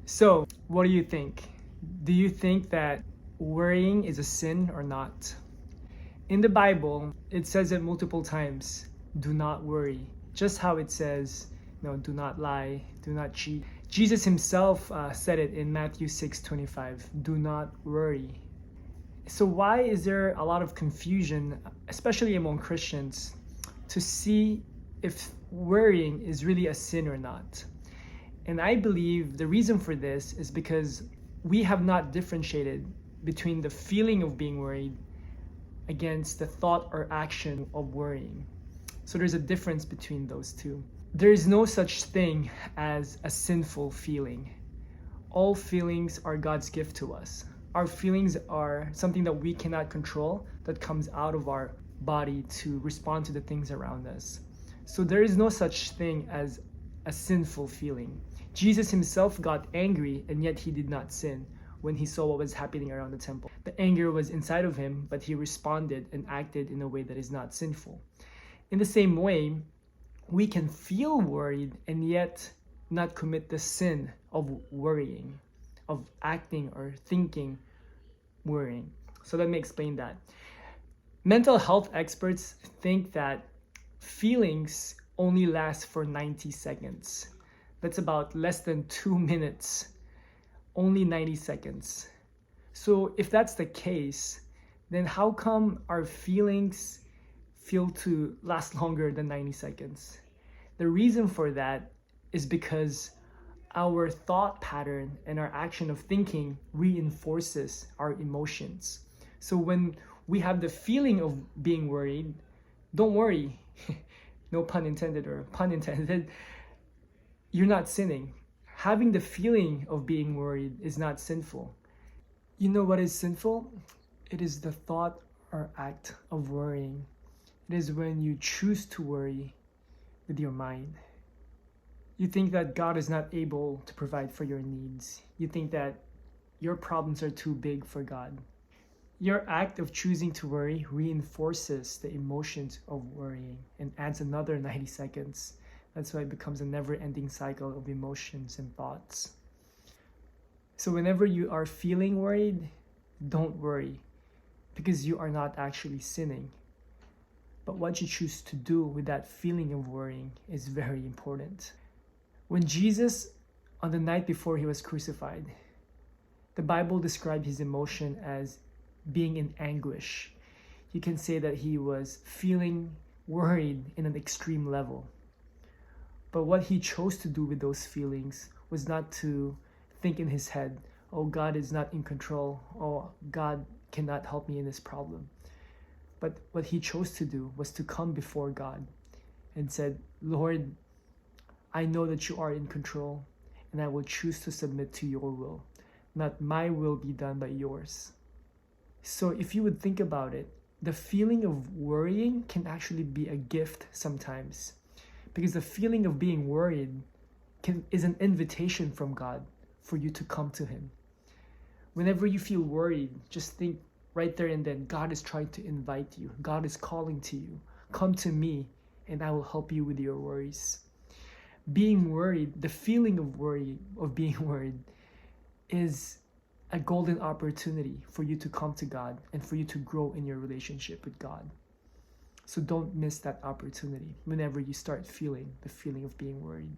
So, what do you think? Do you think that worrying is a sin or not? In the Bible, it says it multiple times, do not worry. Just how it says, do not lie, do not cheat. Jesus himself said it in Matthew 6:25, do not worry. So why is there a lot of confusion, especially among Christians, to see if worrying is really a sin or not? And I believe the reason for this is because we have not differentiated between the feeling of being worried against the thought or action of worrying. So there's a difference between those two. There is no such thing as a sinful feeling. All feelings are God's gift to us. Our feelings are something that we cannot control, that comes out of our body to respond to the things around us. So there is no such thing as a sinful feeling. Jesus himself got angry, and yet he did not sin when he saw what was happening around the temple. The anger was inside of him, but he responded and acted in a way that is not sinful. In the same way, we can feel worried and yet not commit the sin of worrying, of acting or thinking worrying. So let me explain that. Mental health experts think that feelings only last for 90 seconds. That's about less than 2 minutes, only 90 seconds. So if that's the case, then how come our feelings feel to last longer than 90 seconds? The reason for that is because our thought pattern and our action of thinking reinforces our emotions. So when we have the feeling of being worried, don't worry, no pun intended or pun intended, you're not sinning. Having the feeling of being worried is not sinful. You know what is sinful? It is the thought or act of worrying. It is when you choose to worry with your mind. You think that God is not able to provide for your needs. You think that your problems are too big for God. Your act of choosing to worry reinforces the emotions of worrying and adds another 90 seconds. That's why it becomes a never-ending cycle of emotions and thoughts. So whenever you are feeling worried, don't worry, because you are not actually sinning. But what you choose to do with that feeling of worrying is very important. When Jesus, on the night before he was crucified, the Bible described his emotion as being in anguish. You can say that he was feeling worried in an extreme level. But what he chose to do with those feelings was not to think in his head, oh, God is not in control, oh, God cannot help me in this problem. But what he chose to do was to come before God and said, Lord, I know that you are in control, and I will choose to submit to your will. Not my will be done, but yours. So if you would think about it, the feeling of worrying can actually be a gift sometimes, because the feeling of being worried is an invitation from God for you to come to him. Whenever you feel worried, just think right there and then, God is trying to invite you. God is calling to you. Come to me, and I will help you with your worries. Being worried, the feeling of worry, of being worried, is a golden opportunity for you to come to God and for you to grow in your relationship with God. So don't miss that opportunity whenever you start feeling the feeling of being worried.